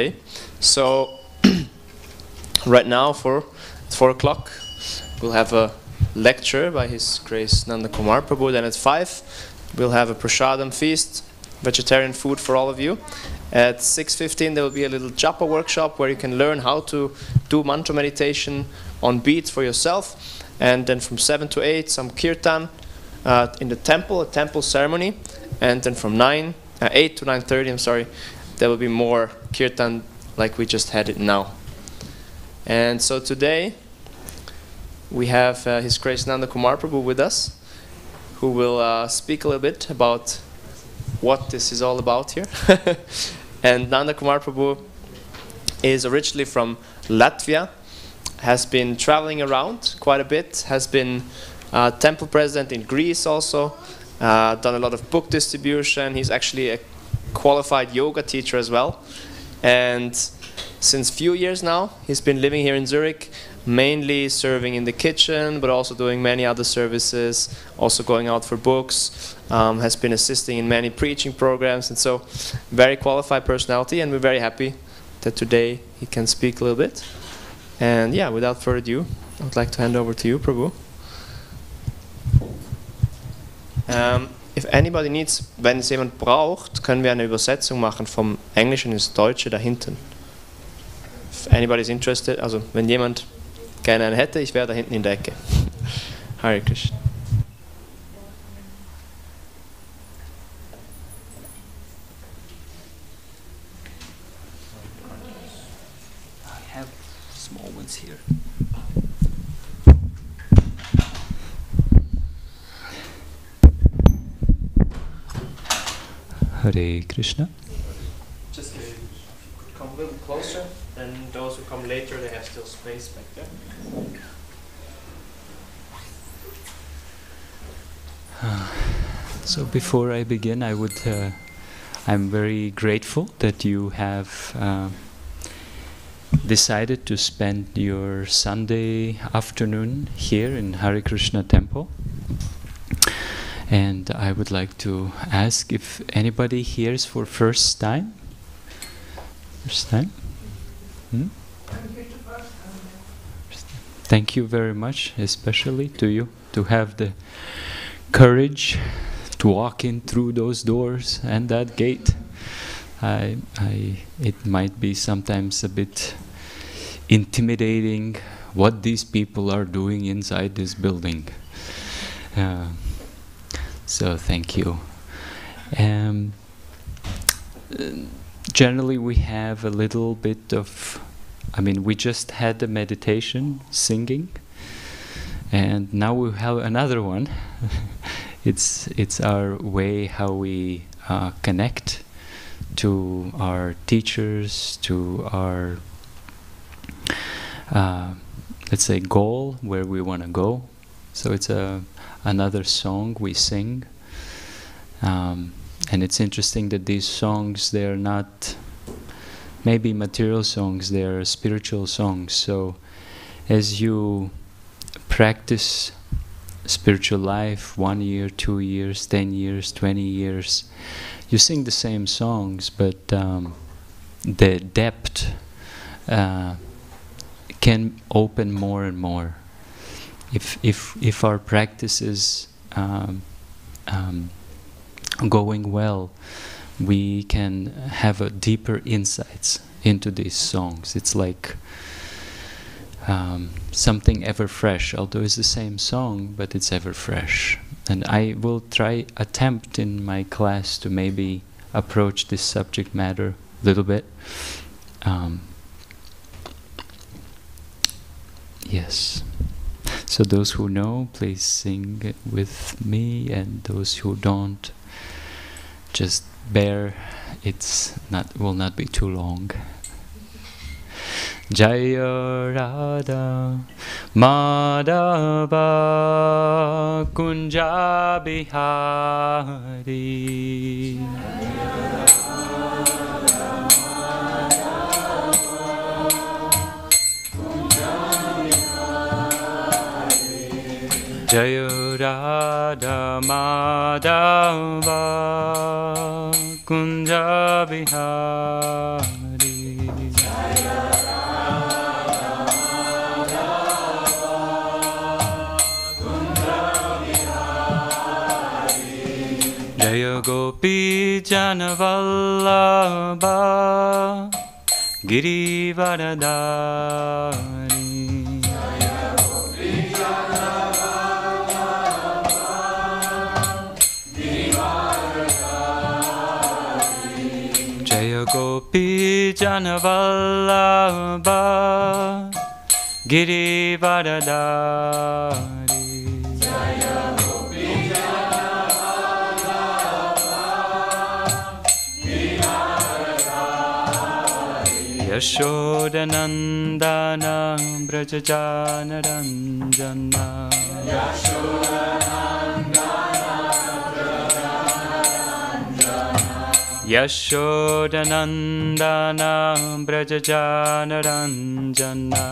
Okay. So right now for 4 o'clock we'll have a lecture by His Grace Nanda Kumar Prabhu. Then at 5 we'll have a prasadam feast, vegetarian food for all of you. At 6:15 there will be a little japa workshop where you can learn how to do mantra meditation on beats for yourself. And then from 7 to 8 some kirtan in the temple, a temple ceremony. And then from 8 to 9:30, I'm sorry, there will be more kirtan like we just had it now. And so today we have His Grace Nanda Kumar Prabhu with us, who will speak a little bit about what this is all about here. And Nanda Kumar Prabhu is originally from Latvia, has been traveling around quite a bit, has been temple president in Greece also, done a lot of book distribution. He's actually a qualified yoga teacher as well. And since few years now, he's been living here in Zurich, mainly serving in the kitchen, but also doing many other services, also going out for books, has been assisting in many preaching programs, and so very qualified personality, and we're very happy that today he can speak a little bit. And yeah, without further ado, I would like to hand over to you, Prabhu. If anybody needs, wenn es jemand braucht, können wir eine Übersetzung machen vom Englischen ins Deutsche da hinten. If anybody's interested, also wenn jemand gerne eine hätte, ich wäre da hinten in der Ecke. Hare Krishna. I have small ones here. Hare Krishna. Just if you could come a little closer, then those who come later, they have still space back there. So before I begin, I'm very grateful that you have decided to spend your Sunday afternoon here in Hare Krishna Temple. And I would like to ask if anybody here is for first time? First time? Thank you very much, especially to you, to have the courage to walk in through those doors and that gate. It might be sometimes a bit intimidating what these people are doing inside this building. So thank you. Generally we have a little bit of, we just had the meditation, singing, and now we have another one. It's our way how we connect to our teachers, to our, let's say, goal, where we want to go. So it's another song we sing, and it's interesting that these songs, they're not maybe material songs, they're spiritual songs. So as you practice spiritual life, 1 year, 2 years, 10 years, 20 years, you sing the same songs, but the depth can open more and more. If our practice is going well, we can have a deeper insights into these songs. It's like something ever fresh, although it's the same song, but it's ever fresh. And I will attempt in my class to maybe approach this subject matter a little bit. Yes. So those who know, please sing it with me, and those who don't, just bear. Will not be too long. Jaya Radha Madhava Kunja Bihari. Jaya Radha Madhava Kunja Bihari. Jaya Gopi Jana Vallabha Girivaradari. Jaya Gopi Jana Vallabha Girivaradari. Jaya Gopi Jana Vallabha Girivaradari. Yashodanandana Brajajana Ranjana. Yashodanandana Brajajana Ranjana.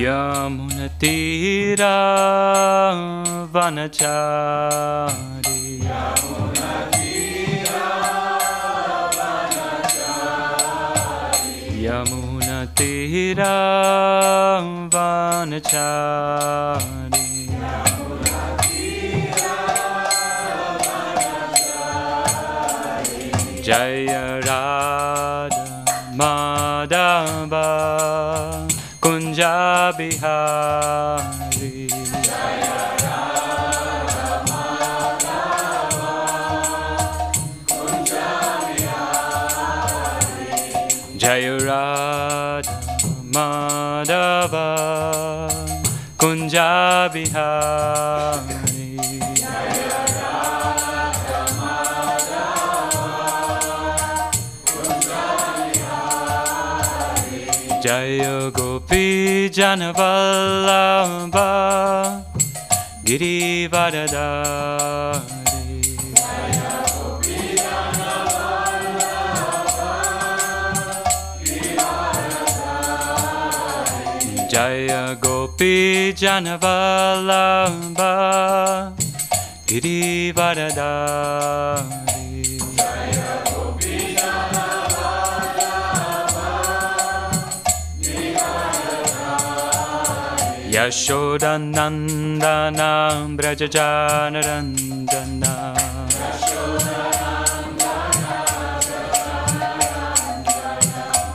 Yamunatira Vanachari. Yamunatira Vanachari. Jaya Radha Madhava Kunja Bihari. Jaya Radha Madhava Kunja Bihari. Jaya Radha Madhava Kunja Bihari. Jaya Gopi Jana Vallabha Girivaradari. Jaya Gopi Jana Vallabha Girivaradari. Jaya Gopi Jana Vallabha Girivaradari. Yashodanandana Brajajana Ranjana.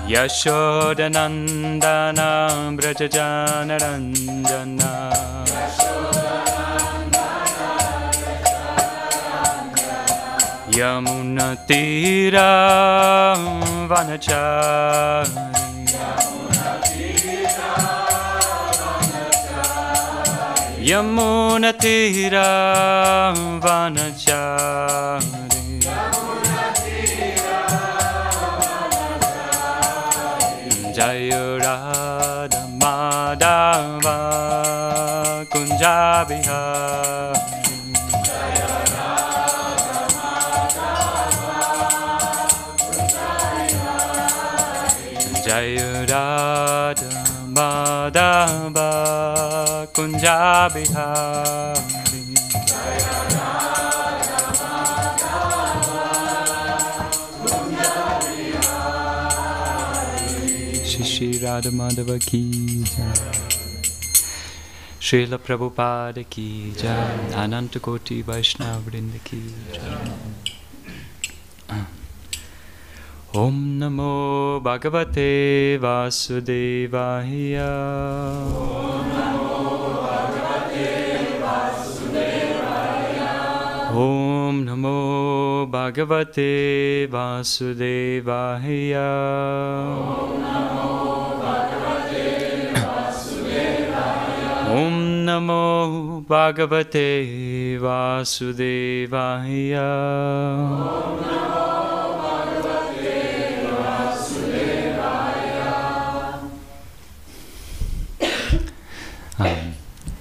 Yashodanandana Brajajana Ranjana. Yamunatira Vanachari. Yamunatira Vanachari. Jaya Radha Madhava Kunja Bihari. Jaya Radha Madhava Kunja Bihari. Shri Radha Madhava ki jai. Srila Prabhupada ki jai. Ananta Koti Vaishnava Vrinda ki jai. Om Namo Bhagavate Vasudevaya. Om Namo Bhagavate Vasudevaya. Om Namo Bhagavate Vasudevaya. Om Namo Bhagavate Vasudevaya.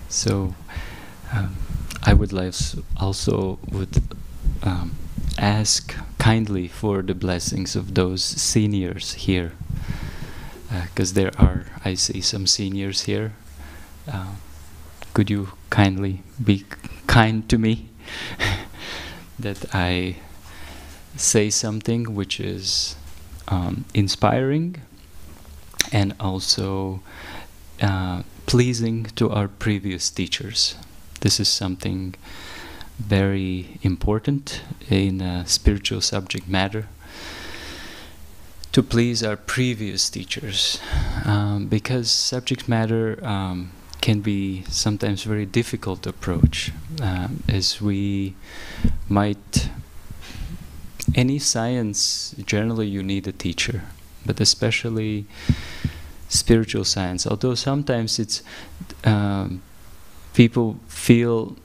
So I would like also would ask kindly for the blessings of those seniors here, because there are, I see some seniors here. Could you kindly be kind to me that I say something which is inspiring and also pleasing to our previous teachers. This is something very important in spiritual subject matter, to please our previous teachers, because subject matter can be sometimes very difficult to approach, as we might, any science, generally you need a teacher, but especially spiritual science, although sometimes it's people feel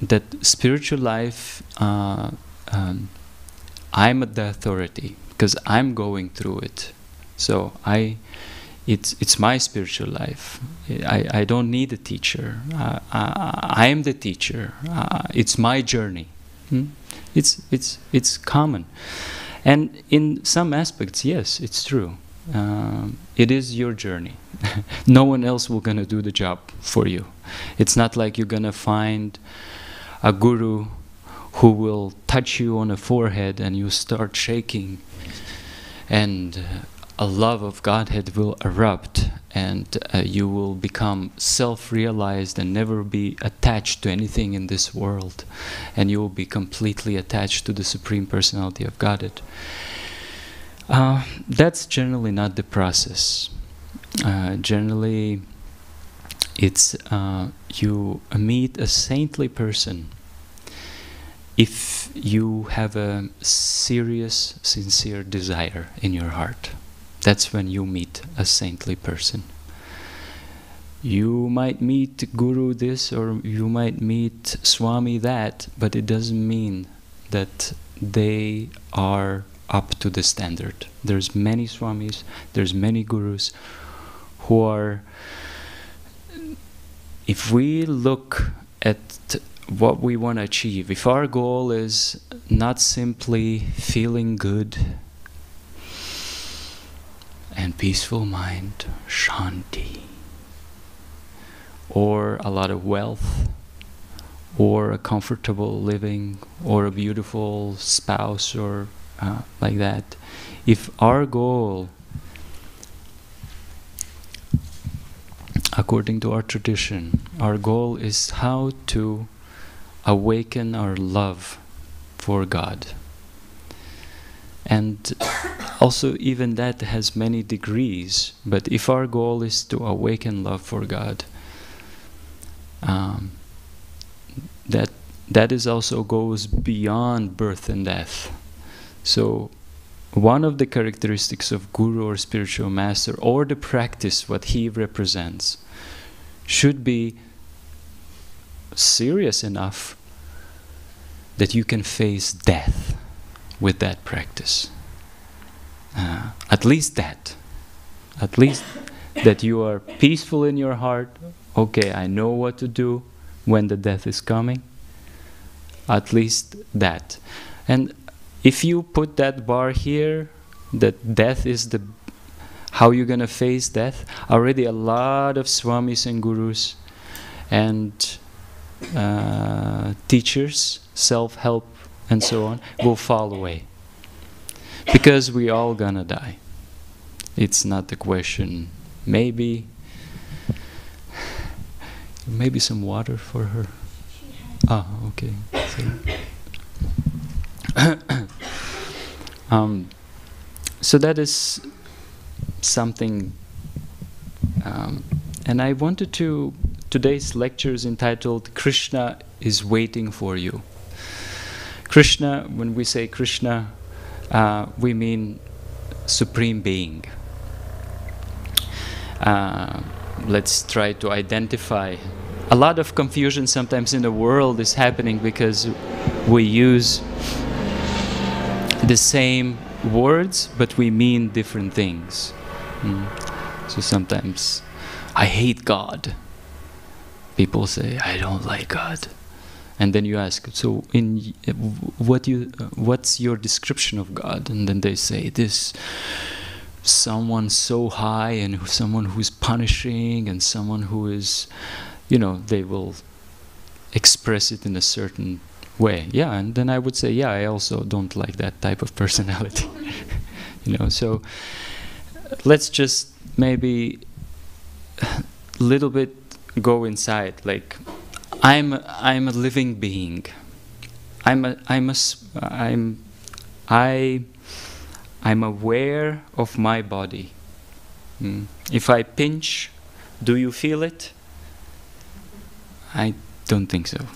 that spiritual life, I'm the authority because I'm going through it, so it's my spiritual life. I don't need a teacher. I am the teacher. It's my journey. It's common, and in some aspects, yes, it's true. It is your journey. No one else will gonna do the job for you. It's not like you're gonna find a guru who will touch you on the forehead and you start shaking, and a love of Godhead will erupt, and you will become self-realized and never be attached to anything in this world, and you will be completely attached to the Supreme Personality of Godhead. That's generally not the process. Generally, it's you meet a saintly person if you have a serious, sincere desire in your heart. That's when you meet a saintly person. You might meet Guru this, or you might meet Swami that, but it doesn't mean that they are up to the standard. There's many Swamis, there's many Gurus who are, if we look at what we want to achieve, if our goal is not simply feeling good and peaceful mind, shanti, or a lot of wealth, or a comfortable living, or a beautiful spouse, or like that, if our goal, according to our tradition, our goal is how to awaken our love for God. And also even that has many degrees, but if our goal is to awaken love for God, that is also goes beyond birth and death. So one of the characteristics of Guru or spiritual master, or the practice, what he represents, should be serious enough that you can face death with that practice. At least that. At least that you are peaceful in your heart. Okay, I know what to do when the death is coming. At least that. And if you put that bar here, that death is the how you're gonna face death, already a lot of swamis and gurus and teachers, self-help and so on, will fall away. Because we all gonna die. It's not the question. Maybe some water for her. Ah, okay. So that is something, and I wanted to, today's lecture is entitled Krishna is Waiting for You. Krishna, when we say Krishna, we mean Supreme Being. Let's try to identify. A lot of confusion sometimes in the world is happening because we use the same words, but we mean different things. So sometimes, I hate God. People say, I don't like God. And then you ask, so what's your description of God? And then they say, this someone so high, and someone who's punishing, and someone who is, they will express it in a certain way. Yeah, and then I would say, yeah, I also don't like that type of personality. So let's just maybe little bit go inside, like I'm a living being. I'm aware of my body. If I pinch, do you feel it? I don't think so,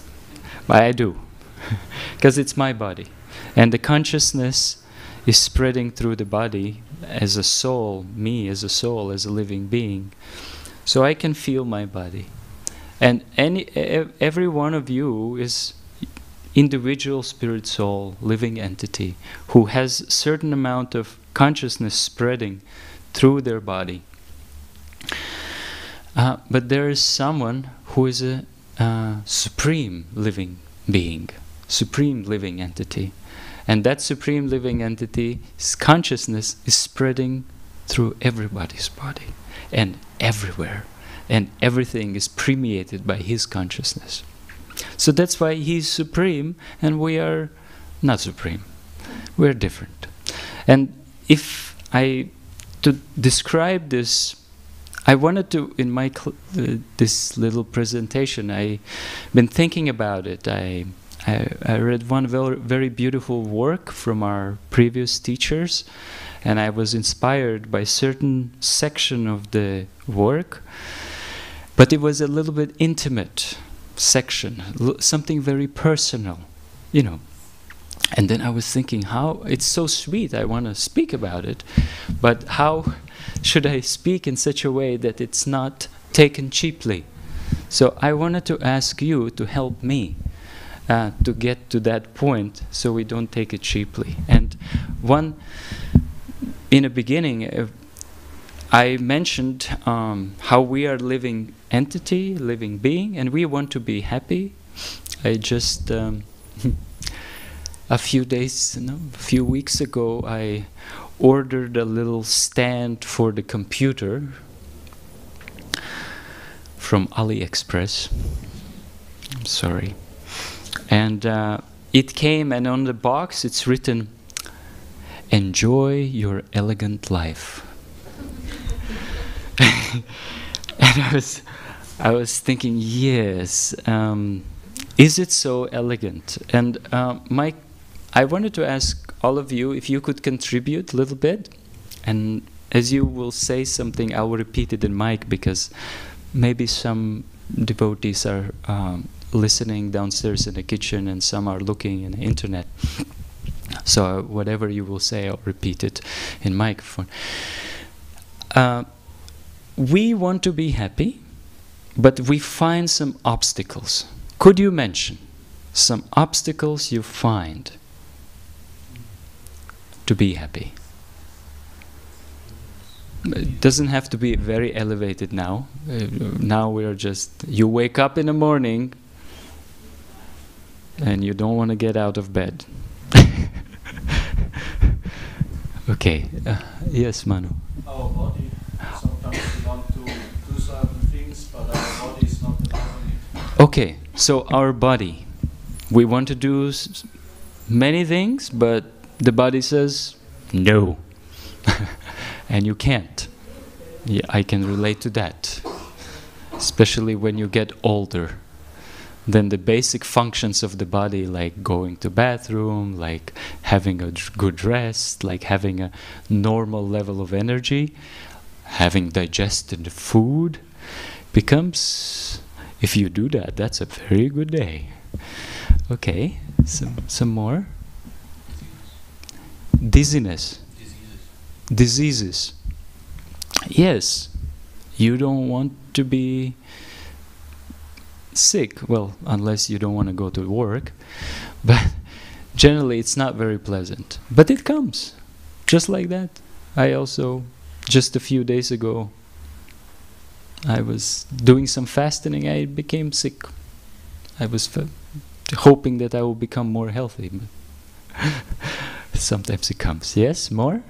but I do, because it's my body, and the consciousness is spreading through the body as a soul, me as a soul, as a living being. So I can feel my body, and every one of you is individual spirit soul, living entity, who has a certain amount of consciousness spreading through their body. But there is someone who is a supreme living being, supreme living entity. And that supreme living entity's consciousness is spreading through everybody's body and everywhere. And everything is permeated by his consciousness. So that's why he's supreme and we are not supreme. We're different. And if to describe this, I wanted to, in my this little presentation, I've been thinking about it. I read one very beautiful work from our previous teachers, and I was inspired by certain section of the work, but it was a little bit intimate section, something very personal, you know. And then I was thinking, how it's so sweet, I want to speak about it, but how should I speak in such a way that it's not taken cheaply? So I wanted to ask you to help me to get to that point so we don't take it cheaply. And in the beginning, I mentioned how we are living entity, living being, and we want to be happy. I just a few weeks ago, I ordered a little stand for the computer from AliExpress. I'm sorry. And it came, and on the box it's written, "Enjoy your elegant life." And I was thinking, yes, is it so elegant? And I wanted to ask all of you if you could contribute a little bit, and as you will say something, I will repeat it in mic, because maybe some devotees are listening downstairs in the kitchen and some are looking in the internet. So whatever you will say, I'll repeat it in microphone. We want to be happy, but we find some obstacles. Could you mention some obstacles you find to be happy? It doesn't have to be very elevated now. Now we're just, you wake up in the morning and you don't want to get out of bed. Okay, yes, Manu. Our body, sometimes we want to do certain things, but our body is not allowing it. Okay, so our body, we want to do many things, but the body says no. And you can't. Yeah, I can relate to that. Especially when you get older. Then the basic functions of the body, like going to bathroom, like having a good rest, like having a normal level of energy, having digested food, becomes, if you do that, that's a very good day. Okay, some more. Dizziness. Diseases. Yes, you don't want to be sick, well, unless you don't want to go to work, but generally it's not very pleasant. But it comes, just like that. I also, just a few days ago, I was doing some fasting, I became sick. I was hoping that I will become more healthy, but sometimes it comes. Yes, more?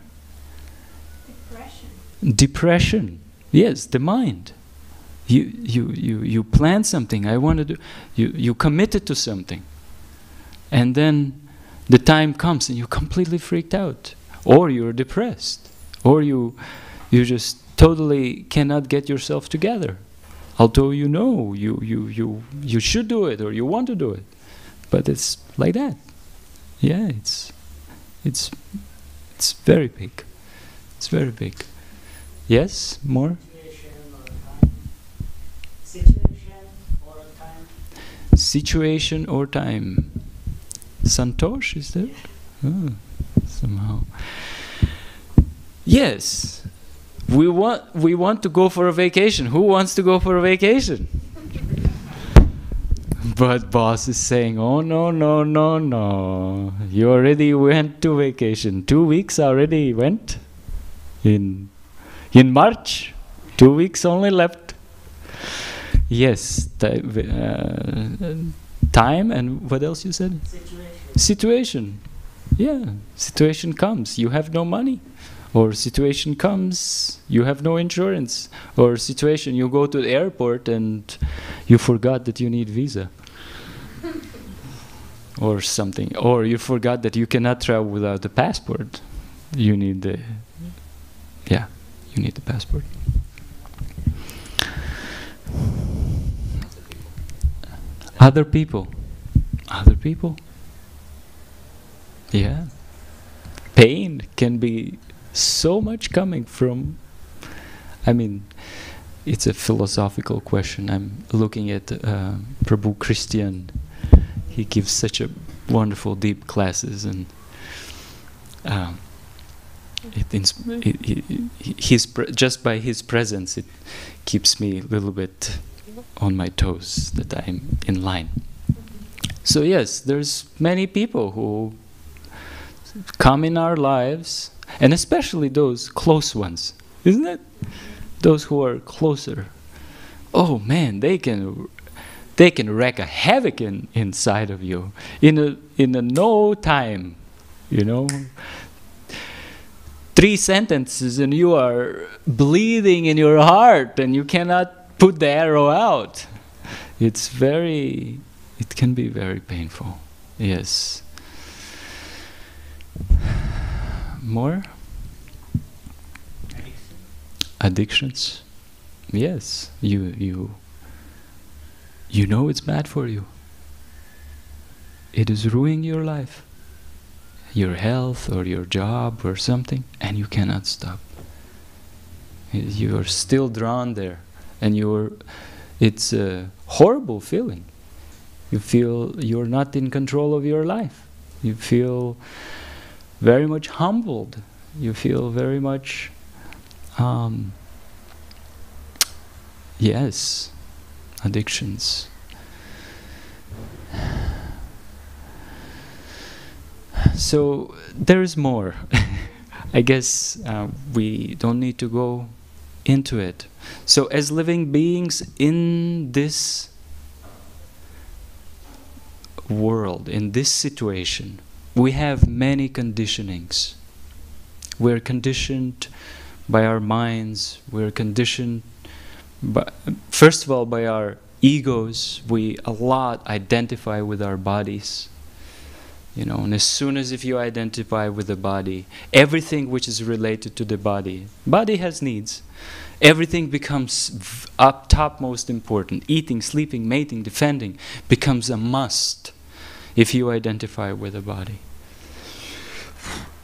Depression. Yes, the mind. You plan something. I want to do. You committed to something, and then the time comes and you're completely freaked out, or you're depressed, or you just totally cannot get yourself together. although you know you should do it or you want to do it, but it's like that. Yeah, it's very big. It's very big. Yes, more. Situation or time. Santosh, is there? Oh, somehow. Yes, we want to go for a vacation. Who wants to go for a vacation? But boss is saying, oh no, no, no, no. You already went to vacation. 2 weeks already went. In March, 2 weeks only left. Yes, time and what else you said? Situation. Yeah, situation comes. You have no money. Or situation comes, you have no insurance. Or situation, you go to the airport and you forgot that you need visa. Or something. Or you forgot that you cannot travel without a passport. You need the, yeah, you need the passport. Other people. Other people. Yeah. Pain can be so much coming from, I mean, it's a philosophical question. I'm looking at Prabhu Christian. He gives such a wonderful, deep classes, and just by his presence, it keeps me a little bit on my toes, that I'm in line. So yes, there's many people who come in our lives, and especially those close ones, isn't it? Those who are closer. Oh man, they can wreak a havoc inside of you in a no time, you know. 3 sentences and you are bleeding in your heart and you cannot put the arrow out. It can be very painful. Yes. More? Addictions. Yes. You know it's bad for you. It is ruining your life, your health or your job or something, and you cannot stop. You are still drawn there, and it's a horrible feeling. You feel you're not in control of your life. You feel very much humbled. You feel very much, yes, addictions. So there is more. I guess we don't need to go into it. So as living beings in this world, in this situation, we have many conditionings. We're conditioned by our minds. We're conditioned, first of all, by our egos. We a lot identify with our bodies. You know, and as soon as if you identify with the body, everything which is related to the body has needs. Everything becomes up top most important. Eating, sleeping, mating, defending becomes a must if you identify with the body.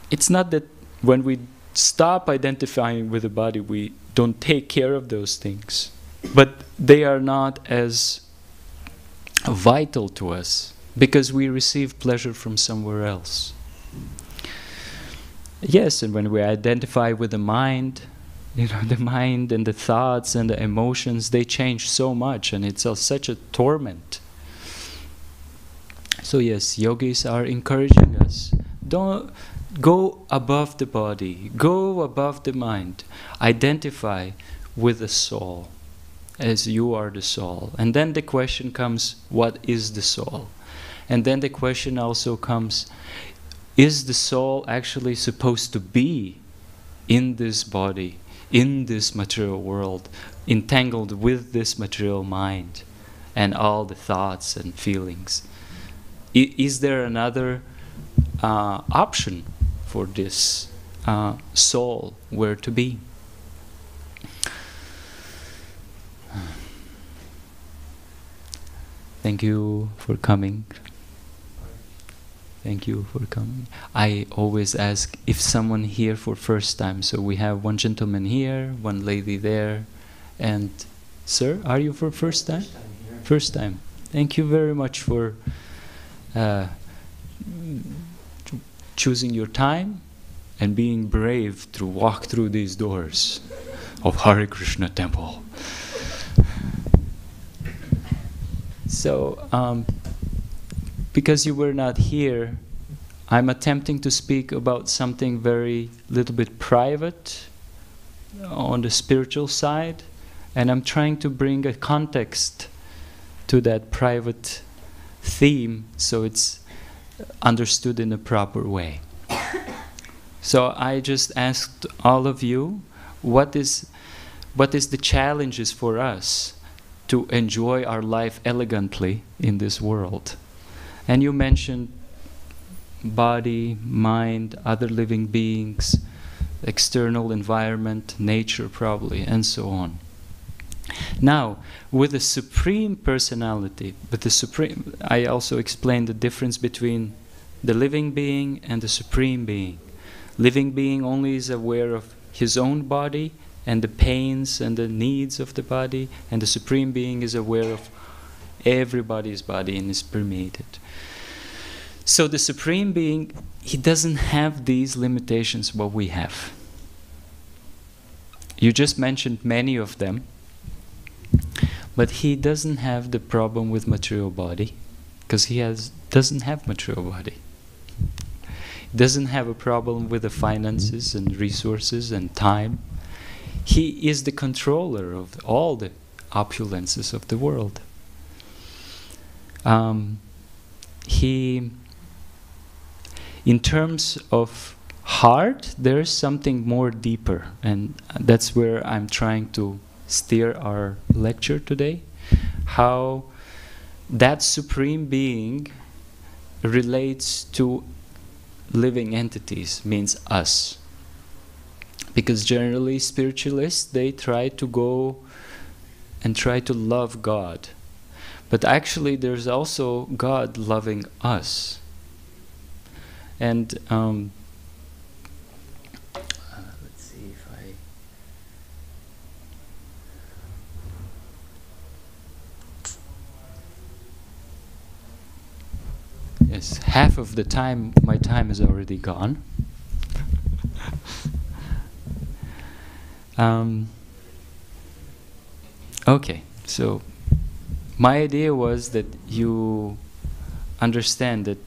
It's not that when we stop identifying with the body, we don't take care of those things, but they are not as vital to us, because we receive pleasure from somewhere else. Yes, and when we identify with the mind, you know, the mind and the thoughts and the emotions, they change so much, and it's such a torment. So yes, yogis are encouraging us. Don't go above the body, go above the mind. Identify with the soul, as you are the soul. And then the question comes, what is the soul? And then the question also comes, is the soul actually supposed to be in this body, in this material world, entangled with this material mind and all the thoughts and feelings? Is there another option for this soul where to be? Thank you for coming. Thank you for coming. I always ask if someone here for first time. So we have one gentleman here, one lady there, and sir, are you for first time? First time. Thank you very much for choosing your time and being brave to walk through these doors of Hare Krishna temple. So, because you were not here, I'm attempting to speak about something very little bit private on the spiritual side, and I'm trying to bring a context to that private theme so it's understood in a proper way. So I just asked all of you, what is the challenges for us to enjoy our life elegantly in this world? And you mentioned body, mind, other living beings, external environment, nature probably, and so on. Now, with the Supreme Personality, I also explained the difference between the living being and the Supreme Being. Living being only is aware of his own body and the pains and the needs of the body, and the Supreme Being is aware of everybody's body and is permeated. So the Supreme Being, he doesn't have these limitations what we have. You just mentioned many of them, but he doesn't have the problem with material body, because he doesn't have material body. He doesn't have a problem with the finances and resources and time. He is the controller of all the opulences of the world. In terms of heart, there is something more deeper, and that's where I'm trying to steer our lecture today. How that Supreme Being relates to living entities, means us. Because generally spiritualists, they try to go and try to love God. But actually there's also God loving us. And let's see if yes, half of the time, my time is already gone. Okay, so my idea was that you understand that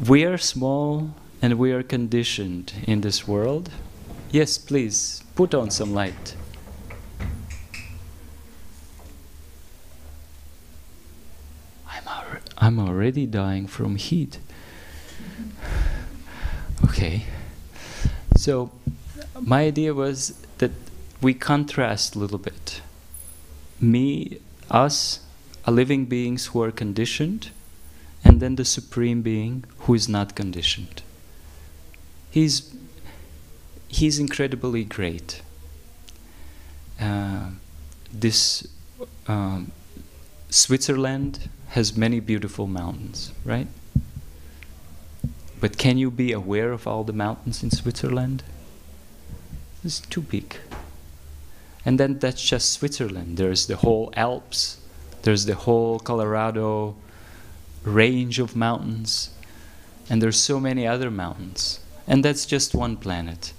we are small and we are conditioned in this world. Yes, please, put on some light. I'm already dying from heat. Okay. So, my idea was that we contrast a little bit. Us, living beings who are conditioned, and then the Supreme Being who is not conditioned. He's incredibly great. Switzerland has many beautiful mountains, right? But can you be aware of all the mountains in Switzerland? It's too big. And then that's just Switzerland. There's the whole Alps. There's the whole Colorado range of mountains. And there's so many other mountains. And that's just one planet.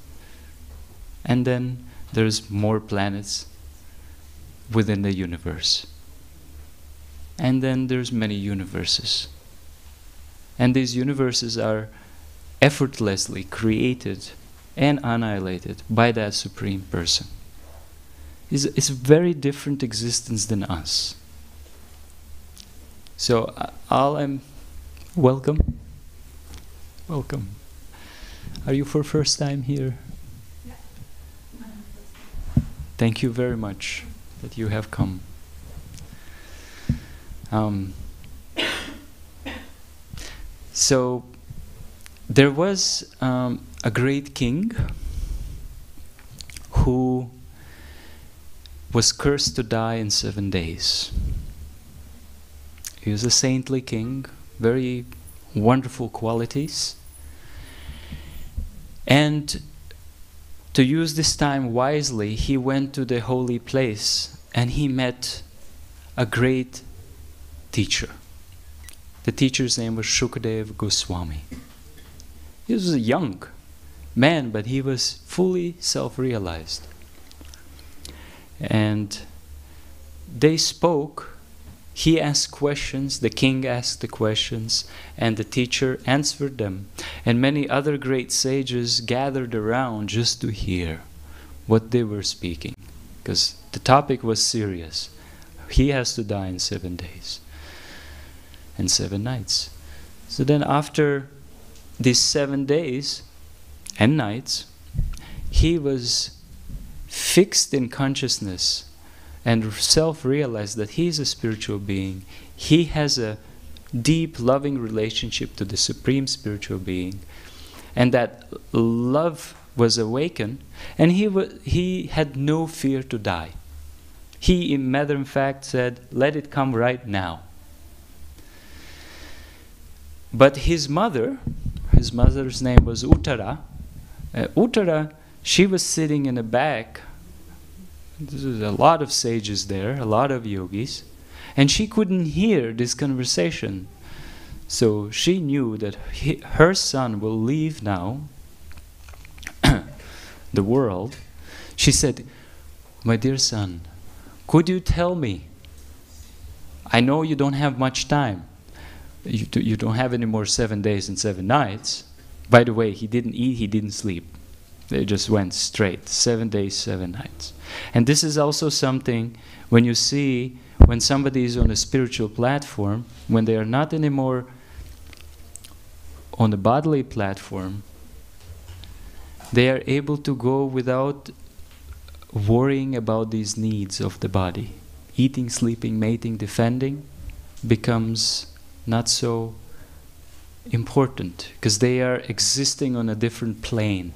And then there's more planets within the universe. And then there's many universes. And these universes are effortlessly created and annihilated by that Supreme Person. It's a very different existence than us. So welcome. Welcome. Are you for first time here? Yeah. Thank you very much that you have come. So there was a great king who was cursed to die in 7 days. He was a saintly king, very wonderful qualities. And to use this time wisely, he went to the holy place and he met a great teacher. The teacher's name was Shukadev Goswami. He was a young man, but he was fully self-realized. And they spoke. He asked questions, the king asked the questions, and the teacher answered them. And many other great sages gathered around just to hear what they were speaking, because the topic was serious. He has to die in 7 days and 7 nights. So then after these 7 days and nights, he was fixed in consciousness and self-realized that he is a spiritual being. He has a deep, loving relationship to the Supreme Spiritual Being. And that love was awakened, and he had no fear to die. He, in matter of fact, said, "Let it come right now." But his mother's name was Uttara. Uttara, she was sitting in the back. There's a lot of sages there, a lot of yogis, and she couldn't hear this conversation. So she knew that her son will leave now the world. She said, "My dear son, could you tell me? I know you don't have much time. You don't have any more 7 days and 7 nights." By the way, he didn't eat, he didn't sleep. They just went straight, 7 days, 7 nights. And this is also something when you see when somebody is on a spiritual platform, when they are not anymore on a bodily platform, they are able to go without worrying about these needs of the body. Eating, sleeping, mating, defending becomes not so important because they are existing on a different plane.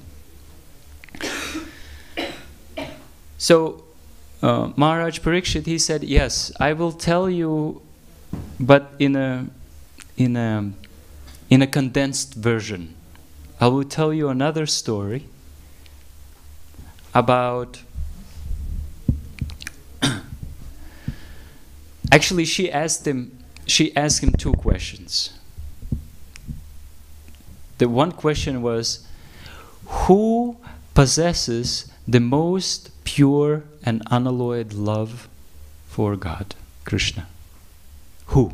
So Maharaj Parikshit, he said, "Yes, I will tell you, but in a condensed version. I will tell you another story about." Actually, she asked him 2 questions. The one question was, who possesses the most pure and unalloyed love for God, Krishna? Who?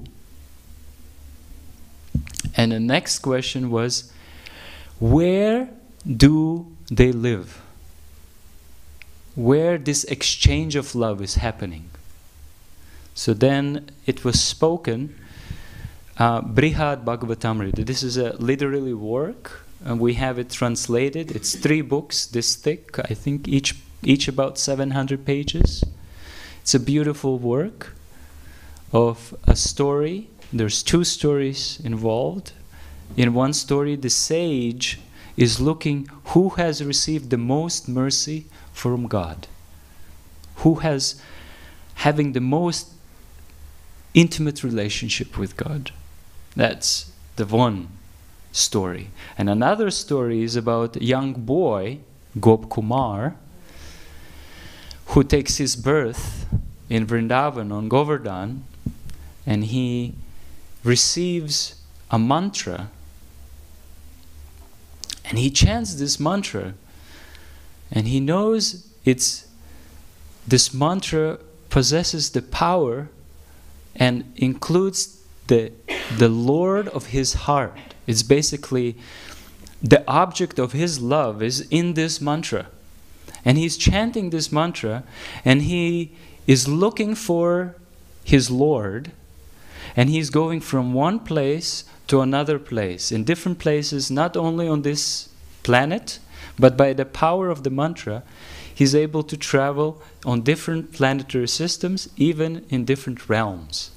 And the next question was, where do they live? Where this exchange of love is happening? So then it was spoken, Brihad Bhagavatamrita. This is a literary work, and we have it translated. It's 3 books this thick, I think each about 700 pages. It's a beautiful work of a story. There's 2 stories involved. In one story, the sage is looking who has received the most mercy from God, who has having the most intimate relationship with God. That's the one story. And another story is about a young boy, Gop Kumar, who takes his birth in Vrindavan on Govardhan, and he receives a mantra, and he chants this mantra, and he knows this mantra possesses the power and includes the Lord of his heart. It's basically the object of his love is in this mantra. And he's chanting this mantra, and he is looking for his Lord, and he's going from one place to another place, in different places, not only on this planet, but by the power of the mantra, he's able to travel on different planetary systems, even in different realms.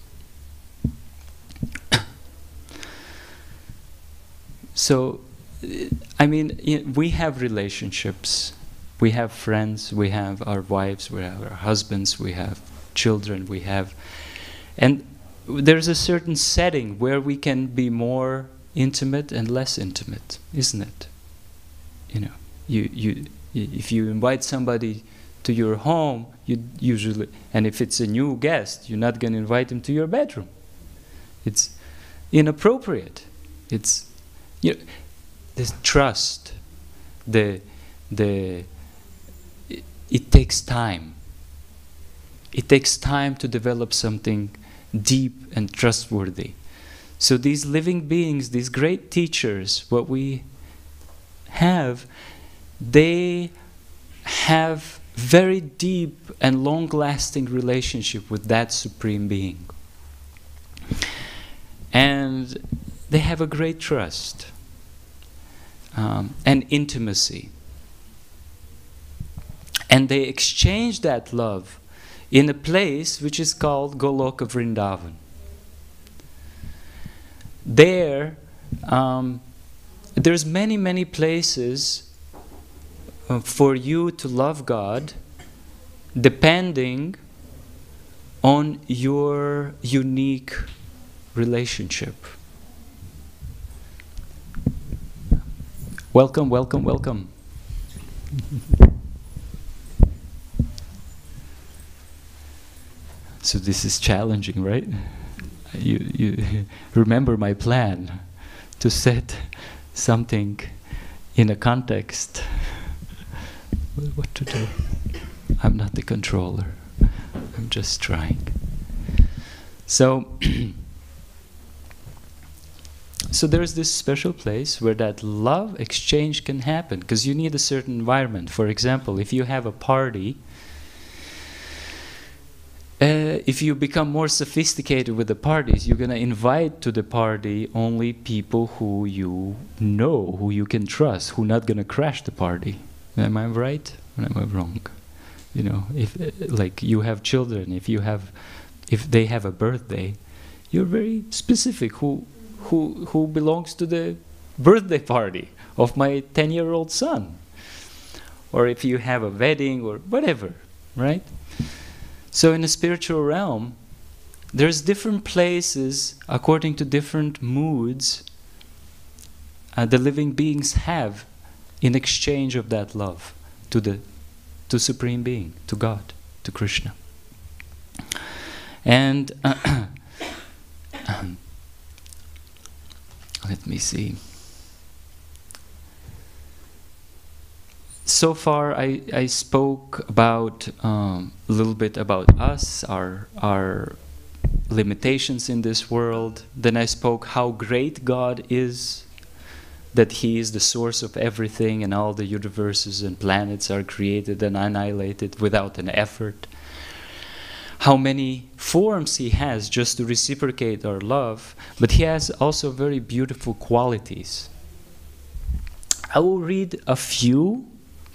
So, I mean, we have relationships. We have friends, we have our wives, we have our husbands, we have children, and there's a certain setting where we can be more intimate and less intimate, isn't it? You know, if you invite somebody to your home, you usually, and if it's a new guest, you're not going to invite him to your bedroom. It's inappropriate. It's, you know, this trust. It takes time. It takes time to develop something deep and trustworthy. So these living beings, these great teachers, what we have, they have very deep and long-lasting relationship with that Supreme Being. And they have a great trust and intimacy. And they exchange that love in a place which is called Goloka Vrindavan. There, there's many places for you to love God depending on your unique relationship. Welcome, welcome, welcome. So this is challenging, right? You remember my plan to set something in a context. What to do? I'm not the controller. I'm just trying. So, so there's this special place where that love exchange can happen, because you need a certain environment. For example, if you have a party, if you become more sophisticated with the parties, you're going to invite to the party only people who you know, who you can trust, who are not going to crash the party. Am I right or am I wrong? You know, if like you have children, if they have a birthday, you're very specific who belongs to the birthday party of my 10-year-old son. Or if you have a wedding or whatever, right? So in the spiritual realm, there's different places according to different moods the living beings have in exchange of that love to Supreme Being, to God, to Krishna. And let me see. So far, I spoke about a little bit about us, our limitations in this world. Then I spoke how great God is, that He is the source of everything, and all the universes and planets are created and annihilated without an effort. How many forms He has just to reciprocate our love, but He has also very beautiful qualities. I will read a few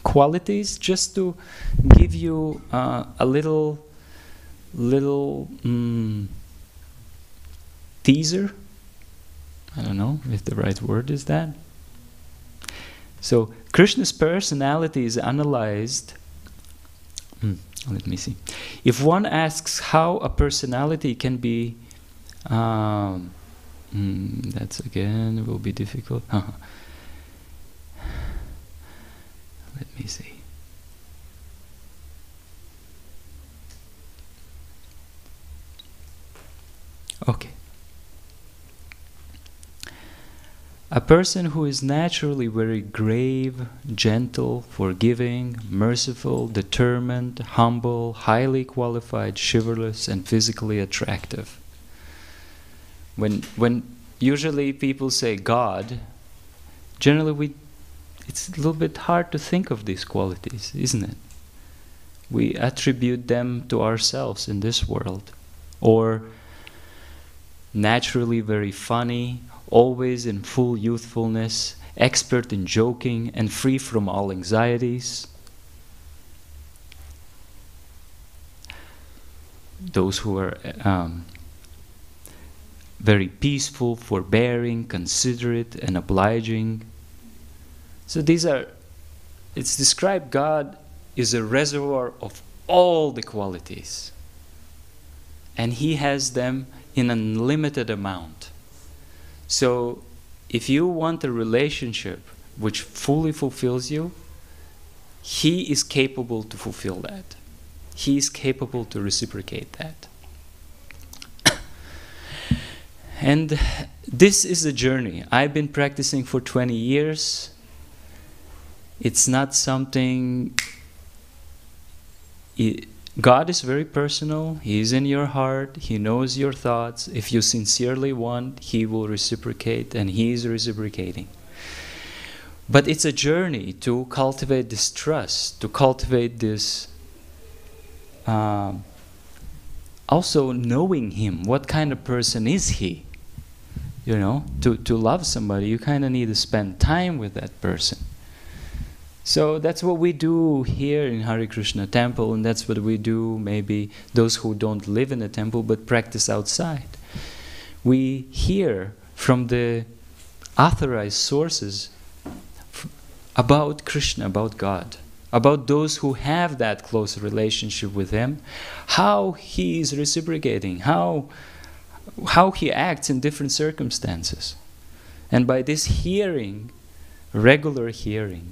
qualities just to give you a little teaser. I don't know if the right word is that. So Krishna's personality is analyzed. Let me see. If one asks how a personality can be, that's again will be difficult. Let me see. Okay. A person who is naturally very grave, gentle, forgiving, merciful, determined, humble, highly qualified, chivalrous, and physically attractive. When usually people say God, generally it's a little bit hard to think of these qualities, isn't it? We attribute them to ourselves in this world. Or naturally very funny, always in full youthfulness, expert in joking, and free from all anxieties. Those who are very peaceful, forbearing, considerate, and obliging. So these are, it's described God is a reservoir of all the qualities. And He has them in an unlimited amount. So if you want a relationship which fully fulfills you, he is capable to fulfill that. He is capable to reciprocate that. And this is a journey. I've been practicing for 20 years. It's not something... God is very personal. He is in your heart. He knows your thoughts. If you sincerely want, He will reciprocate, and He is reciprocating. But it's a journey to cultivate this trust, to cultivate this also knowing Him. What kind of person is He? You know, to love somebody, you kind of need to spend time with that person. So that's what we do here in Hare Krishna temple, and that's what we do maybe those who don't live in the temple but practice outside. We hear from the authorized sources about Krishna, about God, about those who have that close relationship with Him, how He is reciprocating, how He acts in different circumstances. And by this hearing, regular hearing,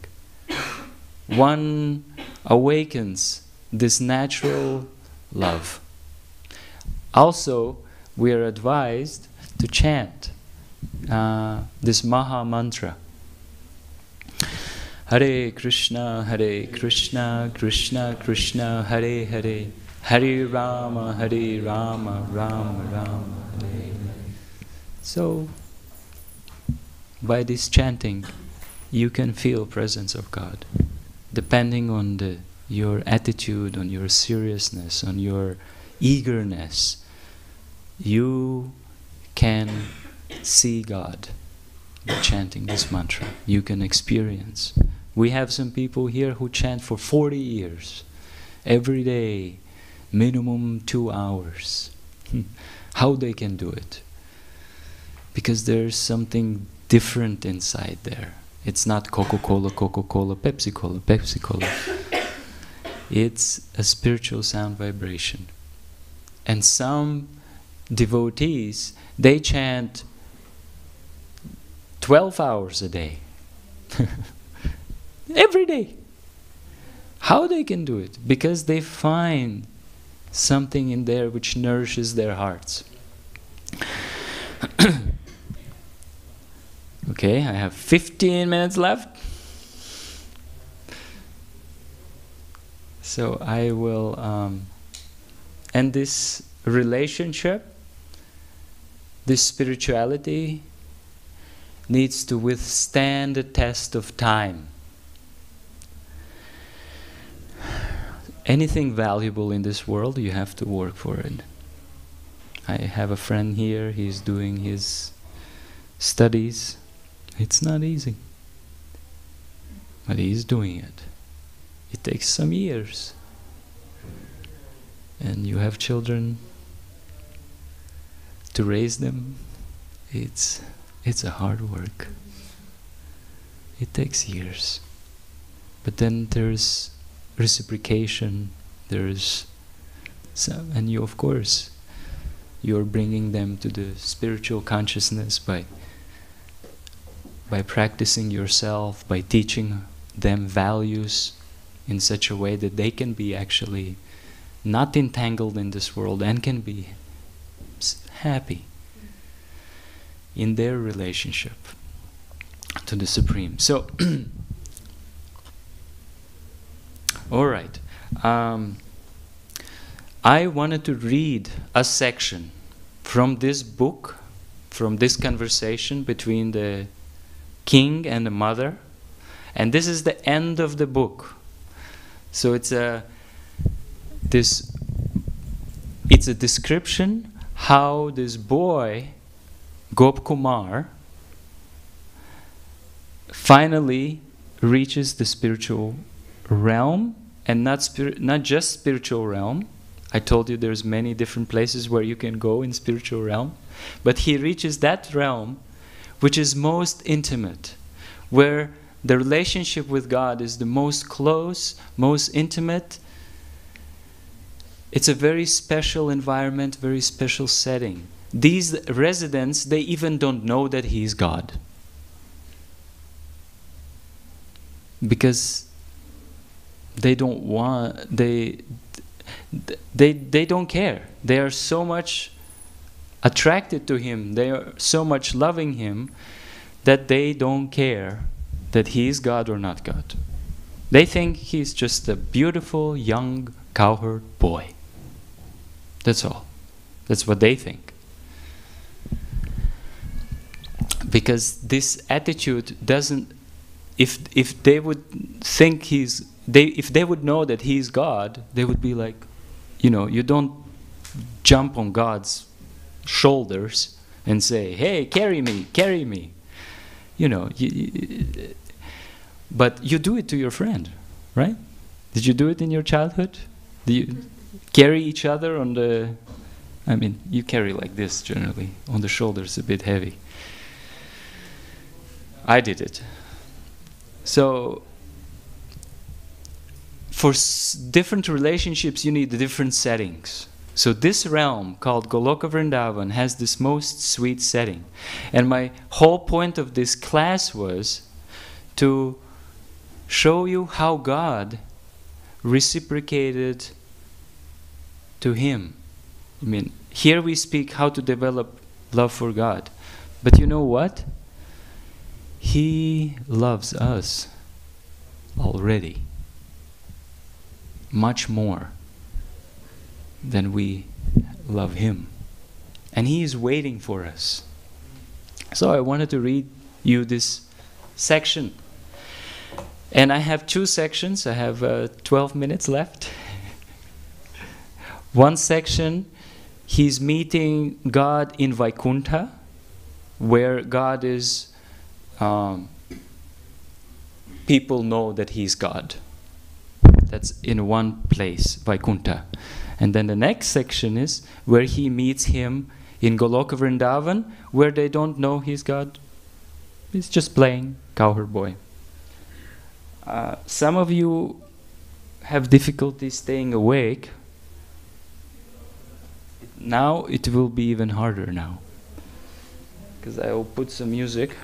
one awakens this natural love. Also, we are advised to chant this Maha Mantra. Hare Krishna, Krishna Krishna, Hare Hare, Hare Rama, Rama Rama, Hare. So, by this chanting, you can feel presence of God. Depending on your attitude, on your seriousness, on your eagerness, you can see God by chanting this mantra. You can experience. We have some people here who chant for 40 years, every day, minimum 2 hours. How they can do it? Because there's something different inside there. It's not Coca-Cola, Coca-Cola, Pepsi-Cola, Pepsi-Cola. It's a spiritual sound vibration. And some devotees, they chant 12 hours a day. Every day. How they can do it? Because they find something in there which nourishes their hearts. Okay, I have 15 minutes left. So I will end this relationship, this spirituality needs to withstand the test of time. Anything valuable in this world, you have to work for it. I have a friend here, he's doing his studies. It's not easy, but he's doing it. It takes some years. And you have children, to raise them, it's a hard work. It takes years. But then there's reciprocation, there's some, and you, of course, you're bringing them to the spiritual consciousness by practicing yourself, by teaching them values in such a way that they can be actually not entangled in this world and can be happy in their relationship to the Supreme. So, all right. I wanted to read a section from this book, from this conversation between the king and the mother, and this is the end of the book. So it's a description how this boy Gop Kumar finally reaches the spiritual realm, and not just spiritual realm. I told you there's many different places where you can go in spiritual realm, but he reaches that realm which is most intimate, where the relationship with God is the most close, most intimate. It's a very special environment, very special setting. these residents, they even don't know that he is God. Because they don't want, they don't care. They are so much attracted to him, they are so much loving him, that they don't care that he is God or not God. They think he's just a beautiful young cowherd boy. That's all. That's what they think. Because this attitude doesn't, if they would think if they would know that he's God, they would be like, you don't jump on God's shoulders and say, hey, carry me, carry me. But you do it to your friend, right? Did you do it in your childhood? Do you carry each other on the, you carry like this generally, on the shoulders, a bit heavy. I did it. So, for different relationships, you need different settings. So this realm called Goloka Vrindavan has this most sweet setting. And my whole point of this class was to show you how God reciprocated to him. Here we speak how to develop love for God. But you know what? He loves us already. Much more than we love him. And he is waiting for us. So I wanted to read you this section. And I have two sections. I have 12 minutes left. One section, he's meeting God in Vaikuntha, where God is, people know that he's God. That's in one place, Vaikuntha. And then the next section is where he meets him in Goloka Vrindavan, where they don't know he's God. He's just playing cowherd boy. Some of you have difficulty staying awake. Now it will be even harder now, because I will put some music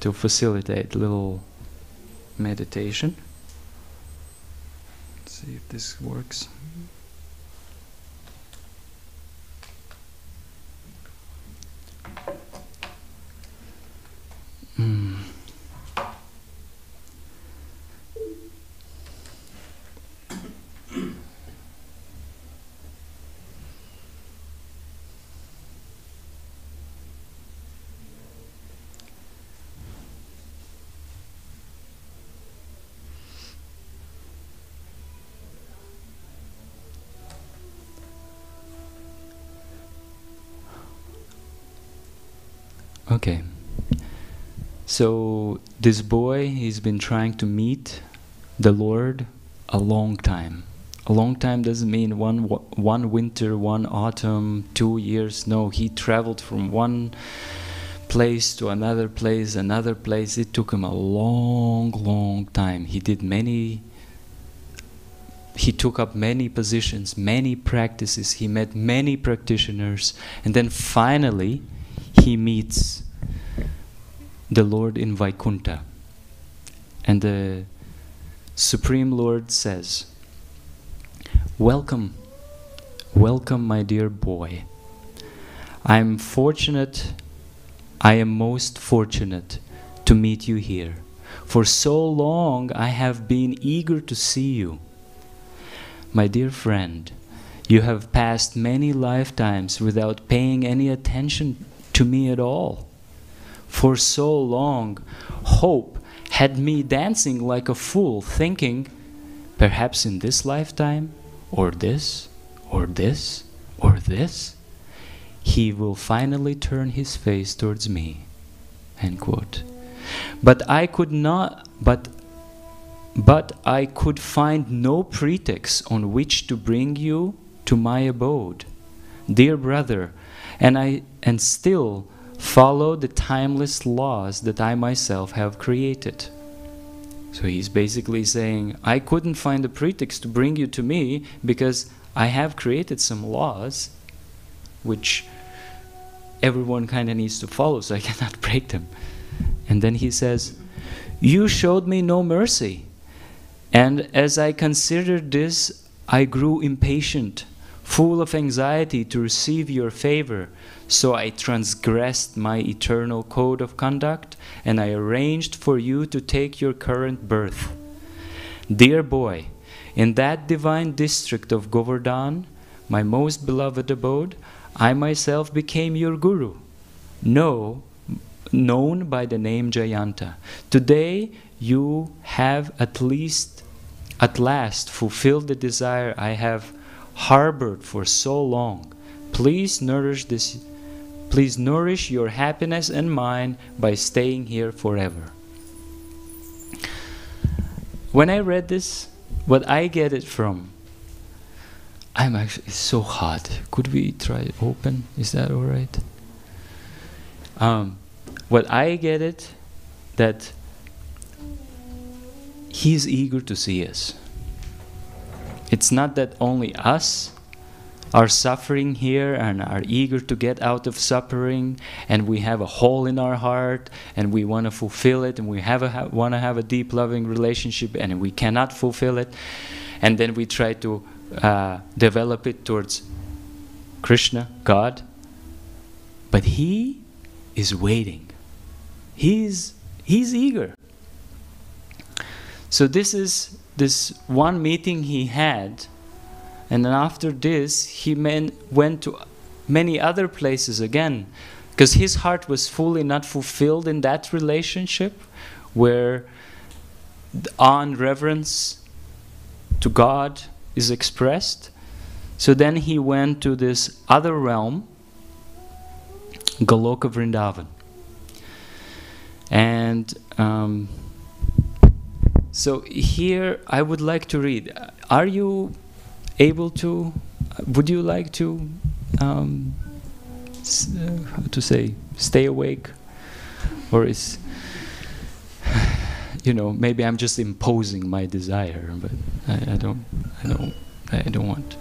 to facilitate a little meditation. Let's see if this works. Okay. So this boy, he's been trying to meet the Lord a long time. A long time doesn't mean one winter, one autumn, 2 years. No, he traveled from one place to another place, another place. It took him a long, long time. He took up many positions, many practices. He met many practitioners. And then finally, he meets the Lord in Vaikuntha. And the Supreme Lord says, "Welcome, welcome, my dear boy. I am most fortunate to meet you here. For so long I have been eager to see you. My dear friend, you have passed many lifetimes without paying any attention to me at all. For so long, hope had me dancing like a fool, thinking, perhaps in this lifetime, or this, or this, or this, he will finally turn his face towards me." End quote. But I could find no pretext on which to bring you to my abode, dear brother, and still follow the timeless laws that I myself have created. So he's basically saying, I couldn't find a pretext to bring you to me because I have created some laws which everyone kind of needs to follow, so I cannot break them. And then he says, you showed me no mercy. And as I considered this, I grew impatient, full of anxiety to receive your favor. So I transgressed my eternal code of conduct, and I arranged for you to take your current birth. Dear boy, in that divine district of Govardhan, my most beloved abode, I myself became your guru, known by the name Jayanta. Today you have at last fulfilled the desire I have harbored for so long. Please nourish your happiness and mine by staying here forever. When I read this, what I get it from, it's so hot. Could we try it open? Is that all right? What I get it, that he's eager to see us. It's not that only us are suffering here and are eager to get out of suffering, and we have a hole in our heart and we want to fulfill it, and we want to have a deep loving relationship and we cannot fulfill it, and then we try to develop it towards Krishna, God. But he is waiting. He's eager. So this one meeting he had, and then after this he went to many other places again, because his heart was fully not fulfilled in that relationship where on reverence to God is expressed. So then he went to this other realm, Goloka Vrindavan. And so here I would like to read. Are you able to, would you like to, how to say, stay awake? Or is, maybe I'm just imposing my desire, but I don't want.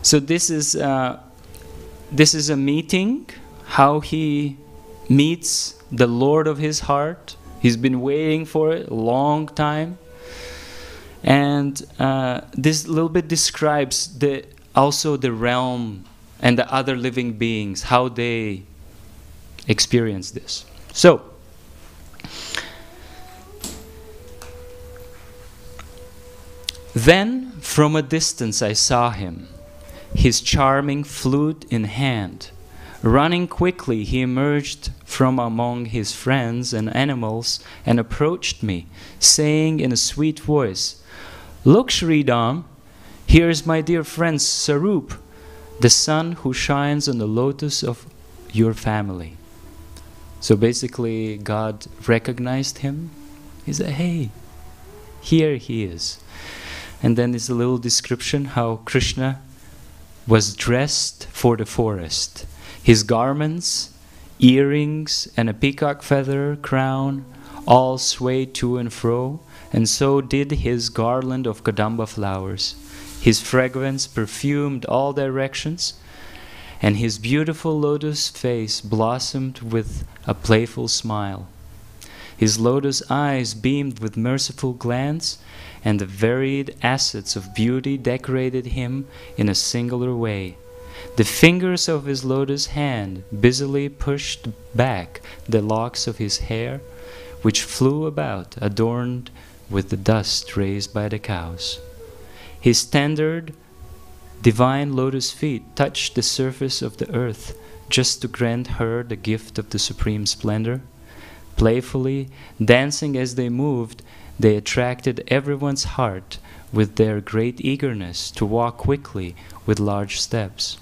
So this is a meeting, how he meets the Lord of his heart. He's been waiting for it a long time. And this little bit describes also the realm and the other living beings, how they experience this. So, then from a distance I saw him, his charming flute in hand. Running quickly, he emerged from among his friends and animals and approached me, saying in a sweet voice, "Look, Sridham, here is my dear friend Sarup, the sun who shines on the lotus of your family." So basically, God recognized him. He said, "Hey, here he is." And then there's a little description how Krishna was dressed for the forest. His garments, earrings, and a peacock feather crown all swayed to and fro, and so did his garland of Kadamba flowers. His fragrance perfumed all directions, and his beautiful lotus face blossomed with a playful smile. His lotus eyes beamed with merciful glance, and the varied assets of beauty decorated him in a singular way. The fingers of his lotus hand busily pushed back the locks of his hair, which flew about, adorned with the dust raised by the cows. His tender, divine lotus feet touched the surface of the earth just to grant her the gift of the supreme splendor. Playfully, dancing as they moved, they attracted everyone's heart with their great eagerness to walk quickly with large steps.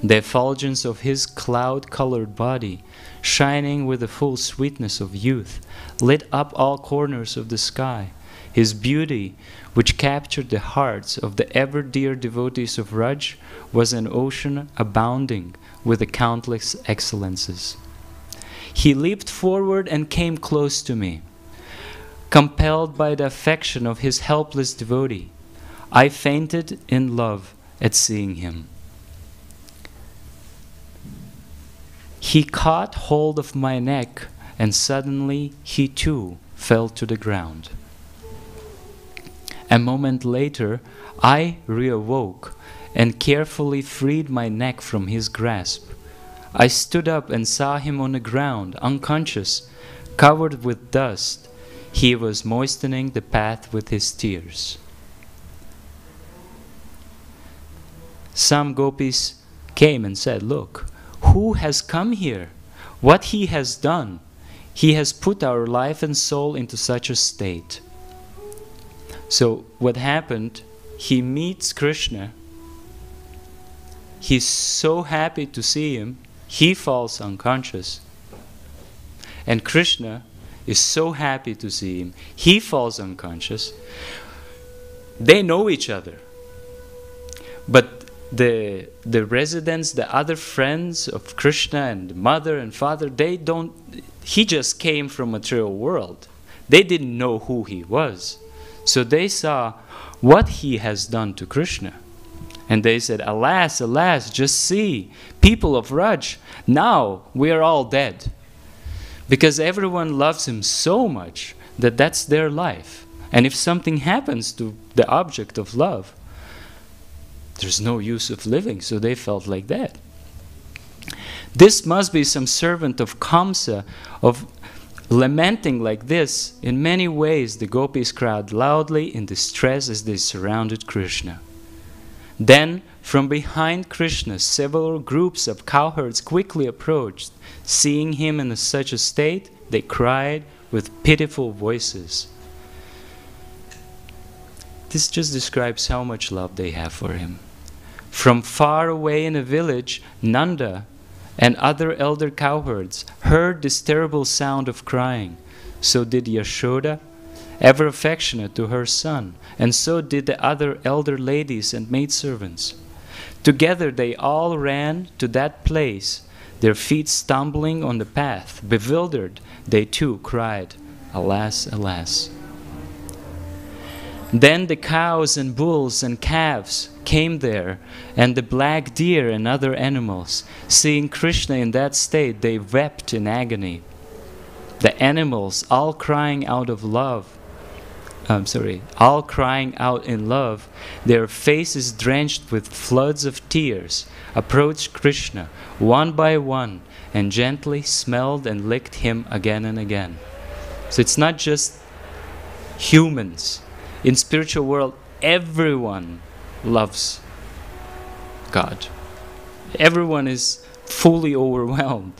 The effulgence of his cloud-colored body, shining with the full sweetness of youth, lit up all corners of the sky. His beauty, which captured the hearts of the ever-dear devotees of Raj, was an ocean abounding with the countless excellences. He leaped forward and came close to me. Compelled by the affection of his helpless devotee, I fainted in love at seeing him. He caught hold of my neck, and suddenly he too fell to the ground. A moment later, I reawoke and carefully freed my neck from his grasp. I stood up and saw him on the ground, unconscious, covered with dust. He was moistening the path with his tears. Some gopis came and said, "Look, who has come here? What he has done? He has put our life and soul into such a state." So what happened, he meets Krishna. He's so happy to see him, he falls unconscious. And Krishna is so happy to see him, he falls unconscious. They know each other. But the residents, the other friends of Krishna and mother and father, he just came from material world. They didn't know who he was. So they saw what he has done to Krishna. And they said, "Alas, alas, just see, people of Raj, now we are all dead." Because everyone loves him so much that that's their life. And if something happens to the object of love, there's no use of living. So they felt like that. This must be some servant of Kamsa, of lamenting like this. In many ways, the gopis cried loudly in distress as they surrounded Krishna. Then, from behind Krishna, several groups of cowherds quickly approached. Seeing him in such a state, they cried with pitiful voices. This just describes how much love they have for him. From far away in a village, Nanda and other elder cowherds heard this terrible sound of crying. So did Yashoda, ever affectionate to her son, and so did the other elder ladies and maidservants. Together they all ran to that place, their feet stumbling on the path. Bewildered, they too cried, "Alas, alas." Then the cows and bulls and calves came there, and the black deer and other animals. Seeing Krishna in that state, they wept in agony. The animals, all crying out in love, their faces drenched with floods of tears, approached Krishna one by one and gently smelled and licked him again and again. So it's not just humans. In spiritual world, everyone loves God. Everyone is fully overwhelmed.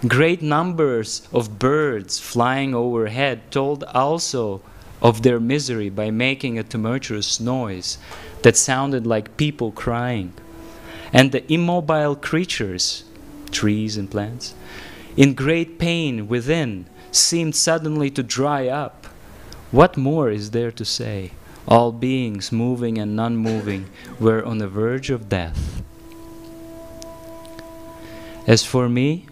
Great numbers of birds flying overhead told also of their misery by making a tumultuous noise that sounded like people crying. And the immobile creatures, trees and plants, in great pain within, seemed suddenly to dry up. What more is there to say? All beings, moving and non-moving, were on the verge of death. As for me,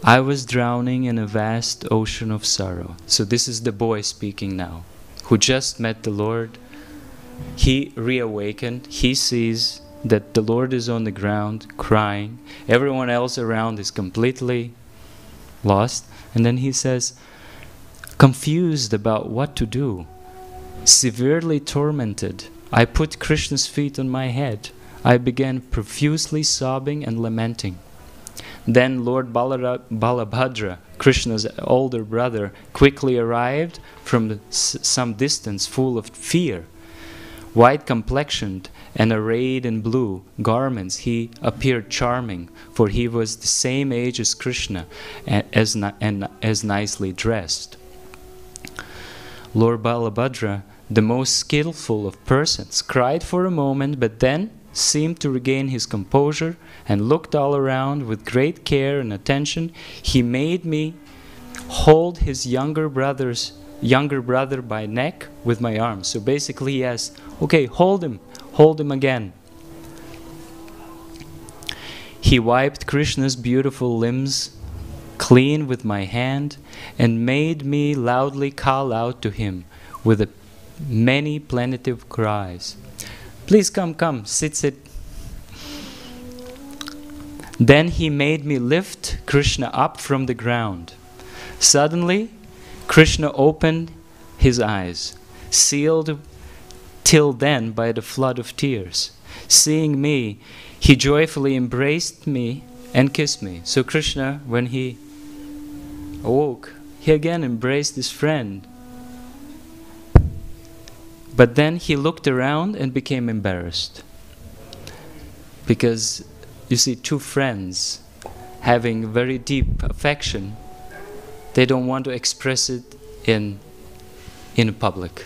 I was drowning in a vast ocean of sorrow. So this is the boy speaking now, who just met the Lord. He reawakened. He sees that the Lord is on the ground crying. Everyone else around is completely lost. And then he says, confused about what to do, severely tormented, I put Krishna's feet on my head. I began profusely sobbing and lamenting. Then Lord Balabhadra, Krishna's older brother, quickly arrived from some distance, full of fear. White-complexioned and arrayed in blue garments, he appeared charming, for he was the same age as Krishna and as nicely dressed. Lord Balabhadra, the most skillful of persons, cried for a moment, but then seemed to regain his composure and looked all around with great care and attention. He made me hold his younger brother by neck with my arms. So basically he asked, okay, hold him again. He wiped Krishna's beautiful limbs clean with my hand and made me loudly call out to him with a many plaintive cries. Please come, come, sit. Then he made me lift Krishna up from the ground. Suddenly, Krishna opened his eyes, sealed till then by the flood of tears. Seeing me, he joyfully embraced me and kissed me. So Krishna, when he awoke, he again embraced his friend. But then he looked around and became embarrassed. Because, you see, two friends having very deep affection, they don't want to express it in public.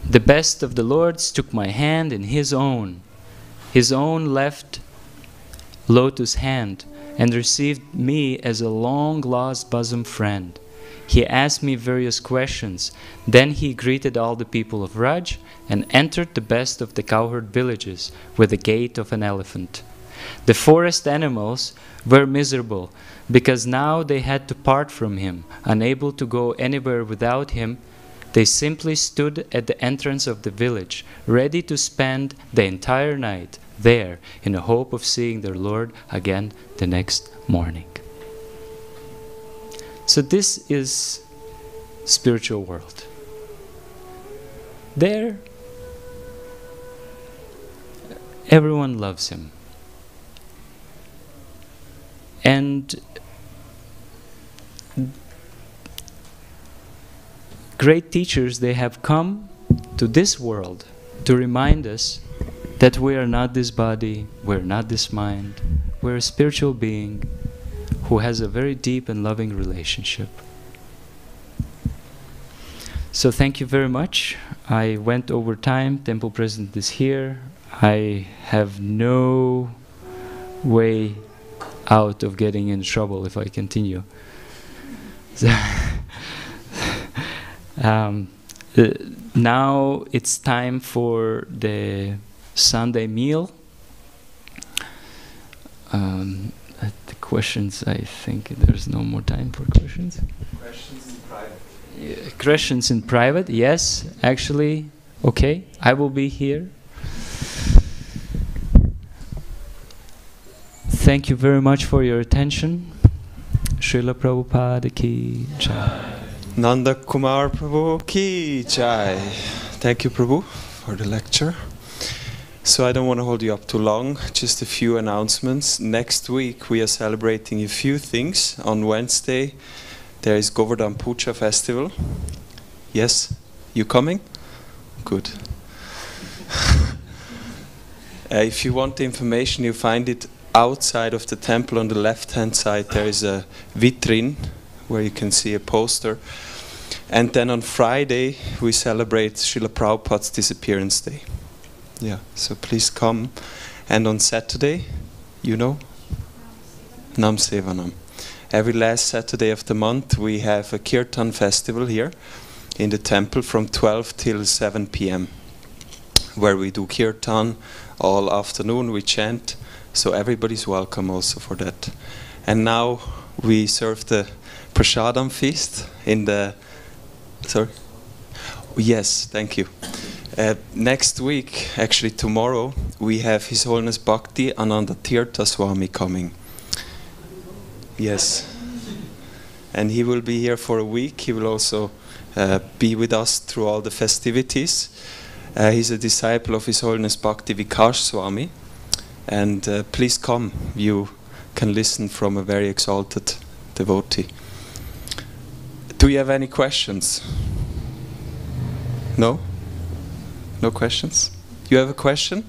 The best of the lords took my hand in his own left lotus hand, and received me as a long-lost bosom friend. He asked me various questions. Then he greeted all the people of Raj and entered the best of the cowherd villages with the gait of an elephant. The forest animals were miserable because now they had to part from him. Unable to go anywhere without him, they simply stood at the entrance of the village, ready to spend the entire night there in the hope of seeing their Lord again the next morning. So this is spiritual world. There, everyone loves him. And great teachers, they have come to this world to remind us that we are not this body, we're not this mind, we're a spiritual being who has a very deep and loving relationship. So thank you very much. I went over time. Temple President is here. I have no way out of getting in trouble if I continue. So now it's time for the Sunday meal. The questions, I think there's no more time for questions. Questions in private. Yeah, questions in private, yes, actually, okay, I will be here. Thank you very much for your attention. Srila Prabhupada ki jai. Nanda Kumar Prabhu ki jai. Thank you, Prabhu, for the lecture. So I don't want to hold you up too long, just a few announcements. Next week we are celebrating a few things. On Wednesday there is Govardhan Puja Festival. Yes? You coming? Good. If you want the information, you find it outside of the temple. On the left-hand side there is a vitrine where you can see a poster. And then on Friday we celebrate Srila Prabhupada's disappearance day. Yeah, so please come. And on Saturday, you know? Nam Sevanam. Every last Saturday of the month we have a Kirtan festival here in the temple from 12 till 7 p.m. where we do Kirtan all afternoon, we chant, so everybody's welcome also for that. And now we serve the Prasadam feast in the... Sorry? Yes, thank you. Next week, actually tomorrow, we have His Holiness Bhakti Ananda Tirtha Swami coming. Yes. And he will be here for a week. He will also be with us through all the festivities. He's a disciple of His Holiness Bhakti Vikas Swami. And please come. You can listen from a very exalted devotee. Do you have any questions? No? No questions? You have a question?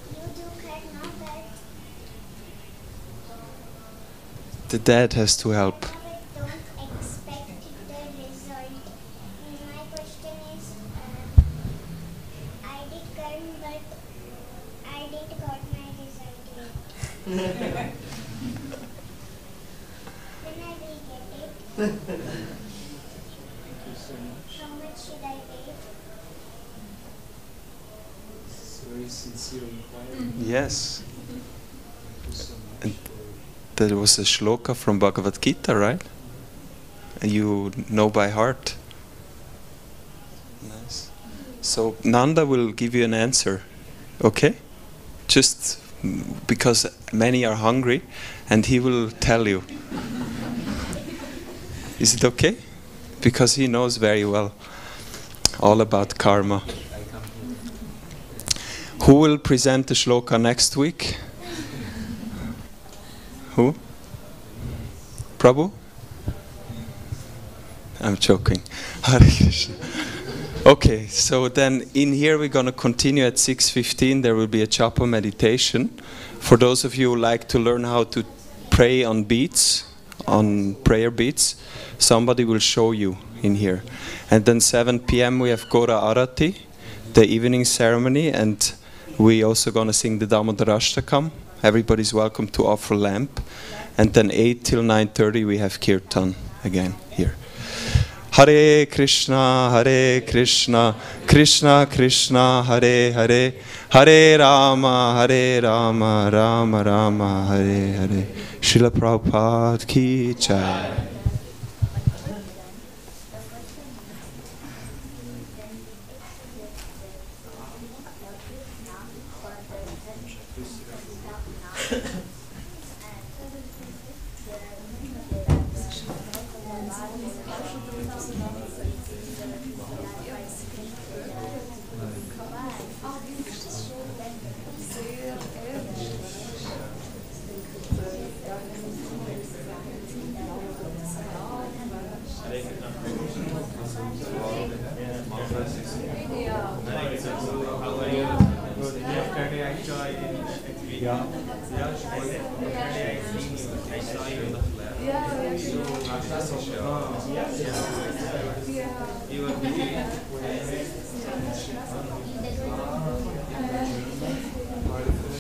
You The dad has to help. Very sincere inquiry. Yes. And there was a shloka from Bhagavad Gita, right? You know by heart. Nice. So Nanda will give you an answer, okay? Just because many are hungry, and he will tell you. Is it okay? Because he knows very well all about karma. Who will present the shloka next week? Who? Prabhu? I'm joking. Hare Krishna. Okay, so then in here we're going to continue at 6:15. There will be a japa meditation. For those of you who like to learn how to pray on beats, on prayer beats, somebody will show you in here. And then 7 p.m. we have Gora Arati, the evening ceremony, and we also going to sing the Damodarashtakam. Everybody's welcome to offer lamp. And then 8 till 9:30 we have Kirtan again here. Hare Krishna, Krishna Krishna, Hare Hare, Hare Rama, Rama Rama, Hare Hare. Srila Prabhupada ki jai. You